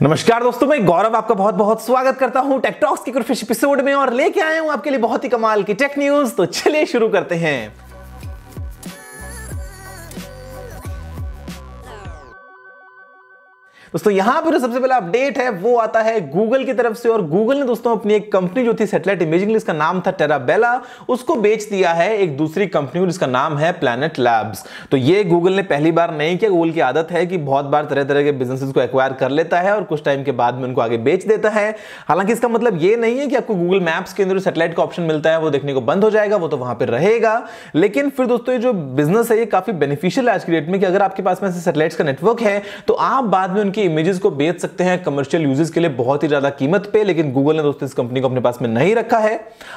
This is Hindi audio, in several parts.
नमस्कार दोस्तों, मैं गौरव आपका बहुत बहुत स्वागत करता हूं टेक टॉक्स की कुछ एपिसोड में और लेके आया हूं आपके लिए बहुत ही कमाल की टेक न्यूज। तो चलिए शुरू करते हैं। दोस्तों यहां पर जो सबसे पहला अपडेट है वो आता है गूगल की तरफ से। और गूगल ने दोस्तों अपनी एक कंपनी जो थी सैटेलाइट इमेजिंग, जिसका नाम था टेराबेला, उसको बेच दिया है एक दूसरी कंपनी को जिसका नाम है प्लैनेट लैब्स। तो ये गूगल ने पहली बार नहीं किया। गूगल की आदत है कि बहुत बार तरह तरह के बिजनेसेस को एक्वायर कर लेता है और कुछ टाइम के बाद में उनको आगे बेच देता है। हालांकि इसका मतलब ये नहीं है कि आपको गूगल मैप्स के अंदर सैटेलाइट का ऑप्शन मिलता है वो देखने को बंद हो जाएगा, वो तो वहां पर रहेगा। लेकिन फिर दोस्तों ये जो बिजनेस है ये काफी बेनिफिशियल है आज की डेट में, कि अगर आपके पास में सैटेलाइट्स का नेटवर्क है तो आप बाद में उनकी इमेजेस को बेच सकते हैं कमर्शियल यूजेस के लिए बहुत ही ज्यादा कीमत पे। लेकिन गूगल ने दोस्तों इस कंपनी को अपने पास में नहीं रखा है।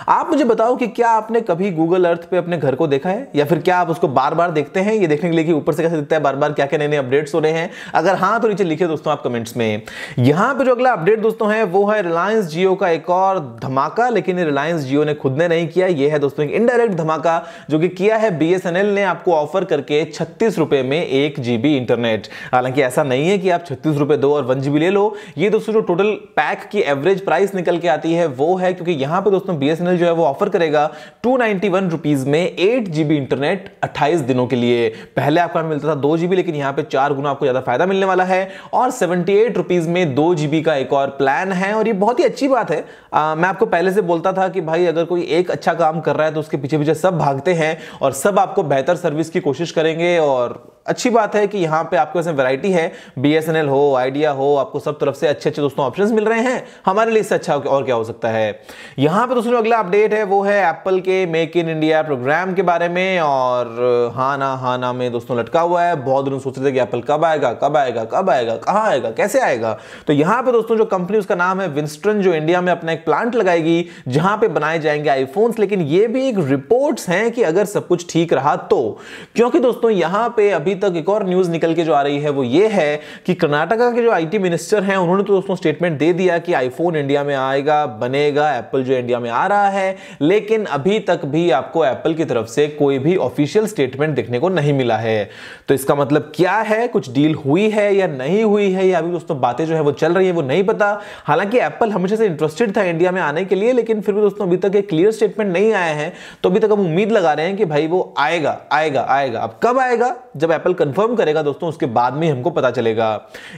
आप मुझे बताओ कि क्या आपने कभी गूगल अर्थ पे अपने घर को देखा है, या फिर क्या आप उसको बार बार देखते हैं ये देखने के लिए कि ऊपर से कैसे दिखता है, बार बार क्या क्या नए नए अपडेट्स हो रहे हैं? अगर हाँ तो नीचे लिखिए दोस्तों आप कमेंट्स में। यहां पे जो अगला अपडेट दोस्तों है वो है रिलायंस जियो का एक और धमाका। लेकिन रिलायंस जियो ने खुद ने नहीं किया, यह है दोस्तों एक इनडायरेक्ट धमाका जो कि किया है बीएसएनएल ने आपको ऑफर करके 36 रुपए में 1 GB इंटरनेट। हालांकि ऐसा नहीं है कि आप 36 रुपए दो और 1 GB ले लो। ये दोस्तों जो टोटल पैक की एवरेज प्राइस निकल के आती है वो है, क्योंकि यहां पे दोस्तों बीएसएनएल जो है वो ऑफर करेगा 291 रुपीज में 8 GB इंटरनेट 28 दिनों के लिए। पहले आपको मिलता था 2 GB, लेकिन यहां पे 4 गुना आपको ज्यादा फायदा मिलने वाला है। और 78 रुपीज में 2 GB का एक और प्लान है। और ये बहुत ही अच्छी बात है। मैं आपको पहले से बोलता था कि भाई अगर कोई एक अच्छा काम कर रहा है तो उसके पीछे पीछे सब भागते हैं और सब आपको बेहतर सर्विस की कोशिश करेंगे। और अच्छी बात है कि यहां पे आपके पास वैरायटी है, बीएसएनएल हो, आइडिया हो, आपको सब तरफ से अच्छे अच्छे दोस्तों ऑप्शंस मिल रहे हैं। हमारे लिए इससे अच्छा और क्या हो सकता है। यहां पे दोस्तों अगला अपडेट है वो है एप्पल के मेक इन इंडिया प्रोग्राम के बारे में। और हाँ ना में दोस्तों लटका हुआ है। बहुत दिनों सोच रहे थे कि एप्पल कब आएगा कब आएगा कब आएगा, कहां आएगा, कैसे आएगा। तो यहां पे दोस्तों जो कंपनी उसका नाम है विंस्टन, जो इंडिया में अपना एक प्लांट लगाएगी जहां पे बनाए जाएंगे आईफोन्स। लेकिन ये भी एक रिपोर्ट्स हैं कि अगर सब कुछ ठीक रहा तो, क्योंकि दोस्तों यहां पे अभी तक एक और न्यूज निकल के जो आ रही है वो ये है कि कर्नाटका के जो आईटी मिनिस्टर हैं उन्होंने तो दोस्तों स्टेटमेंट दे दिया कि आईफोन इंडिया में आएगा, बनेगा, एप्पल जो इंडिया में आ रहा है। लेकिन अभी तक भी आपको एप्पल की तरफ से कोई भी ऑफिशियल स्टेटमेंट देखने को नहीं मिला है। तो इसका मतलब क्या है, कुछ डील हुई है या नहीं हुई है, या अभी दोस्तों बातें जो है वो चल रही है वो नहीं पता। हालांकि एप्पल हमेशा से इंटरेस्टेड था इंडिया में आने के लिए, लेकिन फिर भी दोस्तों अभी तक एक क्लियर स्टेटमेंट नहीं आया है। तो अभी तक हम उम्मीद लगा रहे हैं कि भाई वो आएगा आएगा आएगा। अब कब आएगा, जब एप्पल कंफर्म करेगा दोस्तों उसके बाद में हमको पता चलेगा।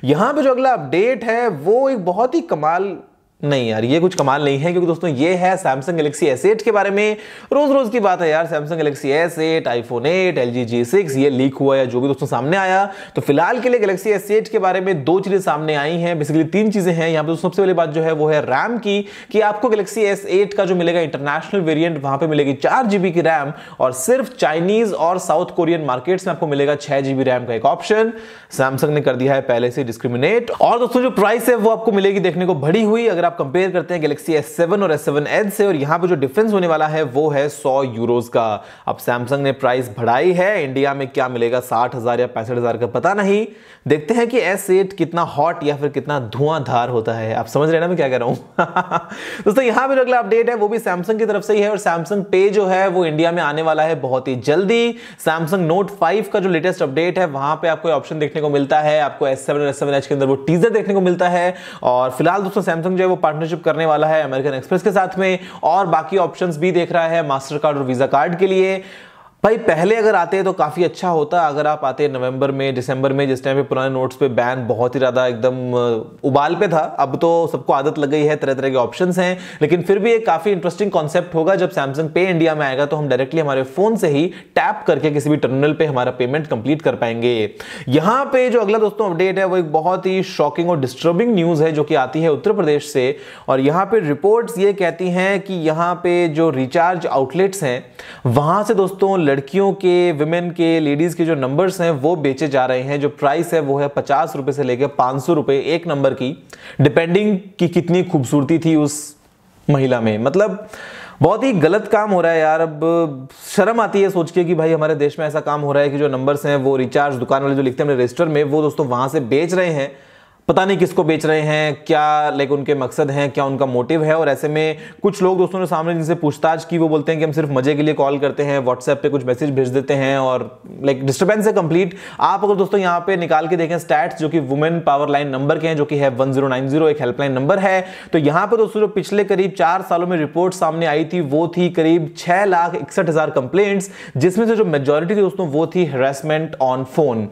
यहां पे जो अगला अपडेट है वो एक बहुत ही कमाल, नहीं यार ये कुछ कमाल नहीं है, क्योंकि दोस्तों ये है सैमसंग गैलेक्सी S8 के बारे में। रोज रोज की बात है यार, Samsung Galaxy S8, iPhone 8, LG G6 ये लीक हुआ है जो भी दोस्तों सामने आया। तो फिलहाल के लिए गैलेक्सी S8 के बारे में 2 चीजें सामने आई हैं, बेसिकली 3 चीजें हैं यहां पे। सबसे पहली बात जो है वो है रैम की, कि आपको गैलेक्सी S8 का जो मिलेगा इंटरनेशनल वेरिएंट वहां पे मिलेगी 4 GB की रैम, और सिर्फ चाइनीज और साउथ कोरियन मार्केट्स में आपको मिलेगा 6 GB रैम का एक ऑप्शन। सैमसंग ने कर दिया है पहले से डिस्क्रिमिनेट। और दोस्तों जो प्राइस है वो आपको मिलेगी देखने को बढ़ी हुई, अगर आप कंपेयर करते हैं गैलेक्सी S7 और S7 Edge से। और यहां पे जो डिफरेंस होने वाला है वो है 100 यूरोज का। अब सैमसंग ने प्राइस बढ़ाई है, इंडिया में क्या मिलेगा 60,000 या 65,000 का पता नहीं। देखते हैं कि S8 कितना हॉट या फिर कितना धुआंधार होता है। आप समझ रहे हैं ना मैं क्या कह रहा हूं। दोस्तों यहां पे जो अगला अपडेट है वो भी सैमसंग की तरफ से ही है, और सैमसंग पे जो है वो इंडिया में आने वाला है बहुत ही जल्दी। सैमसंग नोट 5 का जो लेटेस्ट अपडेट है वहां पे आपको ऑप्शन देखने को मिलता है, आपको S7 और S7 Edge के अंदर वो टीजर देखने को मिलता है। और फिलहाल दोस्तों सैमसंग जो है वो पार्टनरशिप करने वाला है अमेरिकन एक्सप्रेस के साथ में, और बाकी ऑप्शंस भी देख रहा है मास्टर कार्ड और वीजा कार्ड के लिए। भाई पहले अगर आते तो काफी अच्छा होता, अगर आप आते नवंबर में दिसंबर में, जिस टाइम पे पुराने नोट्स पे बैन बहुत ही ज्यादा एकदम उबाल पे था। अब तो सबको आदत लग गई है, तरह तरह के ऑप्शंस हैं। लेकिन फिर भी एक काफी इंटरेस्टिंग कॉन्सेप्ट होगा जब सैमसंग पे इंडिया में आएगा, तो हम डायरेक्टली हमारे फोन से ही टैप करके किसी भी टर्मिनल पे हमारा पेमेंट कंप्लीट कर पाएंगे। यहां पे जो अगला दोस्तों अपडेट है वो एक बहुत ही शॉकिंग और डिस्टर्बिंग न्यूज है जो कि आती है उत्तर प्रदेश से। और यहां पे रिपोर्ट्स ये कहती हैं कि यहां पे जो रिचार्ज आउटलेट्स हैं वहां से दोस्तों लड़कियों के, विमेन के, लेडीज के जो नंबर्स हैं वो बेचे जा रहे हैं। जो प्राइस है वो है 50 रुपए से लेकर 500 रुपए एक नंबर की, डिपेंडिंग कि कितनी खूबसूरती थी उस महिला में। मतलब बहुत ही गलत काम हो रहा है यार। अब शर्म आती है सोच के कि भाई हमारे देश में ऐसा काम हो रहा है कि जो नंबर्स हैं वो रिचार्ज दुकान वाले जो लिखते हैं अपने रजिस्टर में वो दोस्तों वहां से बेच रहे हैं पता नहीं किसको बेच रहे हैं, क्या लाइक उनके मकसद हैं, क्या उनका मोटिव है। और ऐसे में कुछ लोग दोस्तों ने सामने जिनसे पूछताछ की वो बोलते हैं कि हम सिर्फ मजे के लिए कॉल करते हैं, व्हाट्सएप पे कुछ मैसेज भेज देते हैं और लाइक डिस्टर्बेंस है कंप्लीट। आप अगर दोस्तों यहाँ पे निकाल के देखें स्टैट्स जो कि वुमेन पावर लाइन नंबर के हैं, जो कि है 1090, एक हेल्पलाइन नंबर है, तो यहाँ पे दोस्तों जो पिछले करीब 4 सालों में रिपोर्ट सामने आई थी वो थी करीब 6,61,000 कंप्लेंट्स, जिसमें से जो मेजॉरिटी थी दोस्तों वो थी हैरेसमेंट ऑन फोन।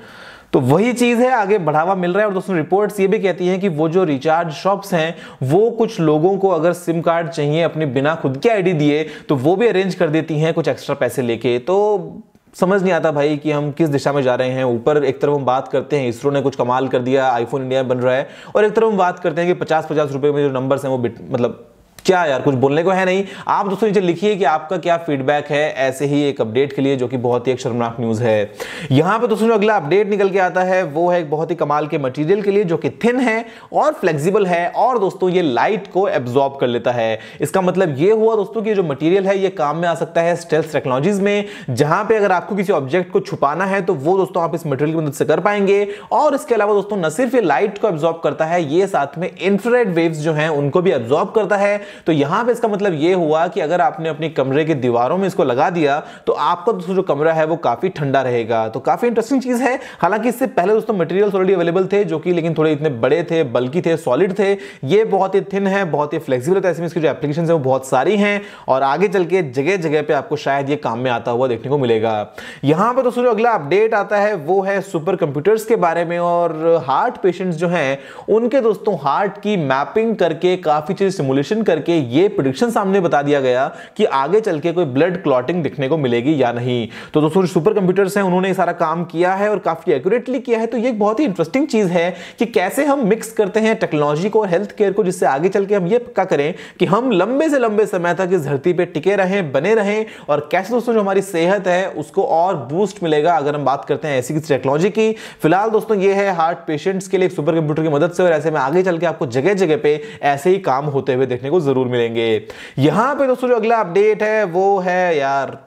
तो वही चीज है, आगे बढ़ावा मिल रहा है। और दोस्तों रिपोर्ट्स ये भी कहती हैं कि वो जो रिचार्ज शॉप्स हैं वो कुछ लोगों को अगर सिम कार्ड चाहिए अपनी बिना खुद की आईडी दिए तो वो भी अरेंज कर देती हैं कुछ एक्स्ट्रा पैसे लेके। तो समझ नहीं आता भाई कि हम किस दिशा में जा रहे हैं। ऊपर एक तरफ हम बात करते हैं इसरो ने कुछ कमाल कर दिया, आईफोन इंडिया में बन रहा है, और एक तरफ हम बात करते हैं कि 50-50 रुपए में जो नंबर्स हैं वो मतलब क्या यार, कुछ बोलने को है नहीं। आप दोस्तों नीचे लिखिए कि आपका क्या फीडबैक है ऐसे ही एक अपडेट के लिए, जो कि बहुत ही एक शर्मनाक न्यूज है। यहां पे दोस्तों जो अगला अपडेट निकल के आता है वो है एक बहुत ही कमाल के मटेरियल के लिए, जो कि थिन है और फ्लेक्सिबल है, और दोस्तों ये लाइट को एब्जॉर्ब कर लेता है। इसका मतलब ये हुआ दोस्तों कि जो मटेरियल है ये काम में आ सकता है स्टेल्थ टेक्नोलॉजीज में, जहां पे अगर आपको किसी ऑब्जेक्ट को छुपाना है तो वो दोस्तों आप इस मटेरियल की मदद से कर पाएंगे। और इसके अलावा दोस्तों न सिर्फ ये लाइट को एब्जॉर्ब करता है, ये साथ में इंफ्रारेड वेव्स जो हैं उनको भी एब्जॉर्ब करता है। तो यहां पे इसका मतलब यह हुआ कि अगर आपने अपनी कमरे की दीवारों में इसको लगा दिया तो आपका दोस्तों जो कमरा है वो काफी ठंडा रहेगा। तो काफी इंटरेस्टिंग चीज है। हालांकि इससे पहले दोस्तों मटेरियल्स ऑलरेडी अवेलेबल थे जो कि लेकिन थोड़े इतने बड़े थे, बल्कि थे, सॉलिड थे। ये बहुत ही थिन है, बहुत ही फ्लेक्सिबल है, ऐसे में इसकी जो एप्लीकेशंस है वो बहुत सारी हैं और आगे चल के जगह जगह पे आपको शायद ये काम में आता हुआ देखने को मिलेगा। यहां पर दोस्तों जो अगला अपडेट आता है वो है सुपर कंप्यूटर्स के बारे में। और हार्ट पेशेंट्स जो हैं उनके दोस्तों हार्ट की मैपिंग करके काफी चीज सिमुलेशन करके ये प्रेडिक्शन सामने बता दिया गया कि आगे चल के कोई ब्लड क्लॉटिंग दिखने को मिलेगी या नहीं। तो दोस्तों जो सुपर कंप्यूटर्स हैं उन्होंने सारा काम किया है और काफी एक्यूरेटली किया है। तो ये एक बहुत ही इंटरेस्टिंग चीज है कि कैसे हम मिक्स करते हैं टेक्नोलॉजी को और हेल्थ केयर को, जिससे आगे चल के हम ये पक्का करें कि हम लंबे से लंबे समय तक इस धरती पे टिके रहें, बने रहें। और कैसे दोस्तों जो हमारी सेहत है उसको और बूस्ट मिलेगा अगर हम बात करते हैं ऐसी किसी टेक्नोलॉजी की। फिलहाल दोस्तों ये है हार्ट पेशेंट्स के लिए सुपर कंप्यूटर की मदद से, और ऐसे में आगे चल के आपको जगह जगह पे ऐसे ही काम होते हुए देखने को जरूर मिलेंगे। यहां पे दोस्तों जो अगला अपडेट है वो है यार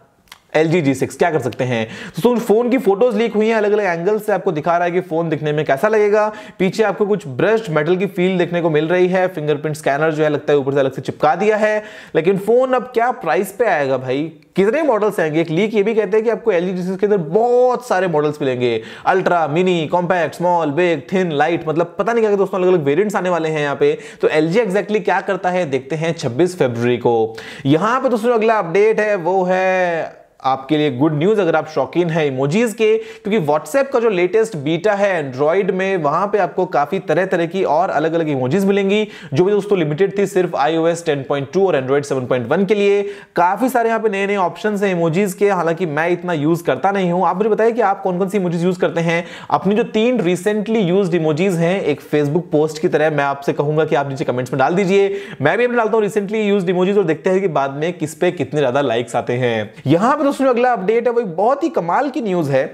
LG G6। क्या कर सकते हैं दोस्तों, फोन की फोटोज लीक हुई हैं, अलग अलग एंगल से आपको दिखा रहा है कि फोन दिखने में कैसा लगेगा। पीछे आपको कुछ ब्रश्ड मेटल की फील देखने को मिल रही है, फिंगरप्रिंट स्कैनर जो है लगता है ऊपर से अलग से चिपका दिया है। लेकिन फोन अब क्या प्राइस पे आएगा भाई, कितने मॉडल्स आएंगे? एक लीक ये भी कहते हैं कि आपको LG G6 के अंदर बहुत सारे मॉडल्स मिलेंगे, ultra, mini, compact, small, big, thin, light, मतलब पता नहीं क्या दोस्तों अलग अलग वेरिएंट्स आने वाले हैं यहाँ पे। तो LG एग्जैक्टली क्या करता है देखते हैं 26 फरवरी को। यहां पे दोस्तों अगला अपडेट है वो है आपके लिए गुड न्यूज अगर आप शौकीन है इमोजीज के, क्योंकि व्हाट्सएप का जो लेटेस्ट बीटा है एंड्रॉइड में, वहां पे आपको काफी तरह तरह की और अलग अलग इमोजीज मिलेंगी जो भी दोस्तों लिमिटेड थी सिर्फ iOS 10.2 और एंड्रॉइड 7.1 के लिए। काफी सारे यहाँ पे नए नए ऑप्शंस हैं इमोजीज के, हालांकि मैं इतना यूज करता नहीं हूं। आप मुझे बताइए कि आप कौन कौन सी इमोजीज यूज करते हैं। अपनी जो 3 रिसेंटली यूज्ड इमोजीज हैं एक फेसबुक पोस्ट की तरह मैं आपसे कहूंगा कि आप नीचे कमेंट्स में डाल दीजिए। मैं भी अपने डालता हूं रिसेंटली यूज्ड इमोजीज और देखते हैं कि बाद में किस पे कितने ज्यादा लाइक्स आते हैं। यहां पे दोस्तों अगला अपडेट है वो एक बहुत ही कमाल की न्यूज है।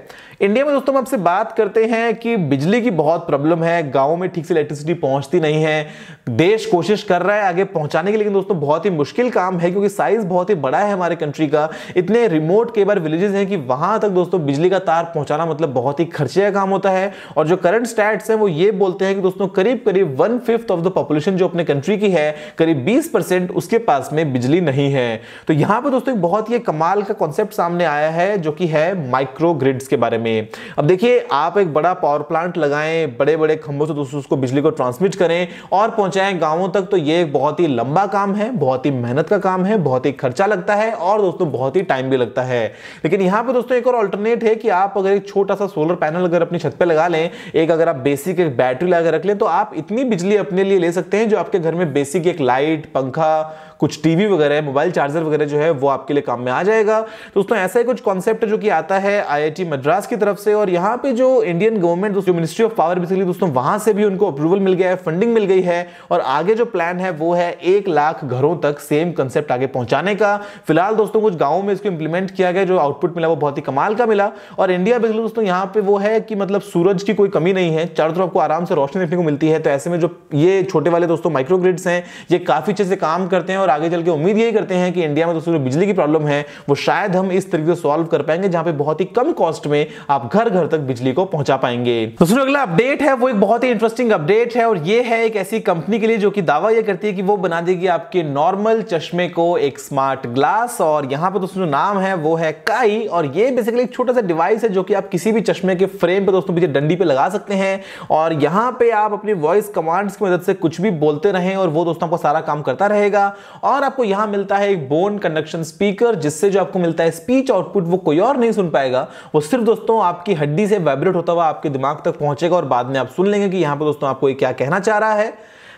इंडिया में दोस्तों हम आपसे बात करते हैं कि बिजली की बहुत प्रॉब्लम है, गांवों में ठीक से इलेक्ट्रिसिटी पहुंचती नहीं है। देश कोशिश कर रहा है आगे पहुंचाने की, लेकिन दोस्तों बहुत ही मुश्किल काम है क्योंकि साइज बहुत ही बड़ा है हमारे कंट्री का। इतने रिमोट कई बार विलेजेस हैं कि वहां तक दोस्तों बिजली का तार पहुंचाना मतलब बहुत ही खर्चे का काम होता है। और जो करंट स्टैट्स हैं वो ये बोलते हैं कि दोस्तों करीब करीब 1/5 ऑफ द पॉपुलेशन जो अपने कंट्री की है, करीब 20% उसके पास में बिजली नहीं है। तो यहां पर दोस्तों एक बहुत ही कमाल का कॉन्सेप्ट सामने आया है जो कि है माइक्रो ग्रिड्स के बारे में। अब देखिए आप एक बड़ा पावर प्लांट लगाएं, बड़े बड़े खंभों से दोस्तों उसको बिजली को ट्रांसमिट करें और पहुंचाएं गांवों तक, तो ये एक बहुत ही लंबा काम है, बहुत ही मेहनत का काम है, बहुत ही खर्चा लगता है और दोस्तों बहुत ही टाइम भी लगता है। लेकिन यहां पे दोस्तों एक और अल्टरनेट है कि आप अगर एक छोटा सा सोलर पैनल अगर अपनी छत पे लगा लें, एक अगर आप बेसिक एक बैटरी लगा रख लें, तो आप इतनी बिजली अपने लिए ले सकते हैं जो आपके घर में बेसिक एक लाइट, पंखा, कुछ टीवी वगैरह, मोबाइल चार्जर वगैरह जो है वो आपके लिए काम में आ जाएगा। दोस्तों ऐसा ही कुछ कॉन्सेप्ट जो कि आता है IIT मद्रास की तरफ से, और यहाँ पे जो इंडियन गवर्नमेंट दोस्तों मिनिस्ट्री ऑफ पावर बेसिकली दोस्तों वहां से भी उनको अप्रूवल मिल गया है, फंडिंग मिल गई है और आगे जो प्लान है वो है 1 लाख घरों तक सेम कंसेप्ट आगे पहुंचाने का। फिलहाल दोस्तों कुछ गांवों में इसको इंप्लीमेंट किया गया, जो आउटपुट मिला वो बहुत ही कमाल का मिला। और इंडिया बेसिकली दोस्तों यहाँ पे वो है कि मतलब सूरज की कोई कमी नहीं है, चारों तरफ आपको आराम से रोशनी देखने को मिलती है। तो ऐसे में जो ये छोटे वाले दोस्तों माइक्रो ग्रिड्स हैं ये काफी अच्छे से काम करते हैं और आगे चल के उम्मीद यही करते हैं कि इंडिया में दोस्तों जो बिजली की प्रॉब्लम है वो शायद हम इस तरीके से सॉल्व कर पाएंगे जहां पे बहुत ही कम कॉस्ट में आप घर घर तक बिजली को पहुंचा पाएंगे। दोस्तों अगला अपडेट है वो एक बहुत ही इंटरेस्टिंग अपडेट है और ये है एक ऐसी कंपनी के लिए जो कि दावा ये करती है कि वो बना देगी आपके नॉर्मल चश्मे को एक स्मार्ट ग्लास। और यहां पर दोस्तों जो नाम है वो है काई और ये बेसिकली एक छोटा सा डिवाइस है जो कि आप किसी भी चश्मे के फ्रेम पे दोस्तों पीछे डंडी पे लगा सकते हैं और यहां पे आप अपनी वॉइस कमांड्स की मदद से कुछ भी बोलते रहें और वो दोस्तों आपको सारा काम करता रहेगा। और आपको यहां मिलता है एक बोन कंडक्शन स्पीकर जिससे जो आपको मिलता है स्पीच आउटपुट वो कोई और नहीं सुन पाएगा, वो सिर्फ दोस्तों आपकी हड्डी से वाइब्रेट होता हुआ आपके दिमाग तक पहुंचेगा और बाद में आप सुन लेंगे कि यहां पर दोस्तों आपको क्या कहना चाह रहा है।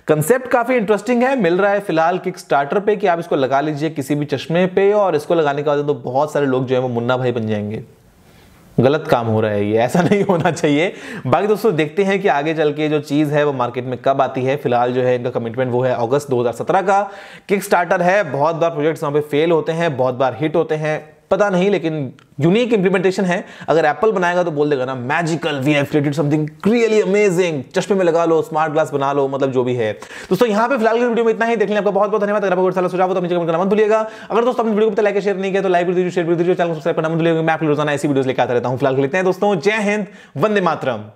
कंसेप्ट काफी इंटरेस्टिंग है, मिल रहा है फिलहाल किक स्टार्टर पे कि आप इसको लगा लीजिए किसी भी चश्मे पे और इसको लगाने के बाद तो बहुत सारे लोग जो है वो मुन्ना भाई बन जाएंगे। गलत काम हो रहा है, ये ऐसा नहीं होना चाहिए। बाकी दोस्तों देखते हैं कि आगे चल के जो चीज है वो मार्केट में कब आती है। फिलहाल जो है इनका कमिटमेंट वो है अगस्त 2017 का। किक स्टार्टर है, बहुत बार प्रोजेक्ट्स वहां पे फेल होते हैं, बहुत बार हिट होते हैं, पता नहीं, लेकिन यूनिक इंप्लीमेंटेशन है। अगर एप्पल बनाएगा तो बोल देगा ना magical, we have created something really amazing, चश्मे में लगा लो, स्मार्ट ग्लास बना लो, मतलब जो भी है। दोस्तों यहाँ पे फिलहाल की वीडियो में इतना ही, देखने आपका बहुत बहुत धन्यवाद। अगर आपको अच्छा सुझाव हो तो नीचे कमेंट करना मत भूलिएगा। अगर दोस्तों अपने वीडियो को लाइक शेयर नहीं किया तो लाइक कर दीजिए, शेयर कर दीजिए, चैनल को सब्सक्राइब करना मत भूलिएगा। मैं आप रोजाना ऐसी वीडियोस लेकर आते रहता हूँ। फिलहाल लेते हैं दोस्तों, जय हिंद, वंदे मातरम।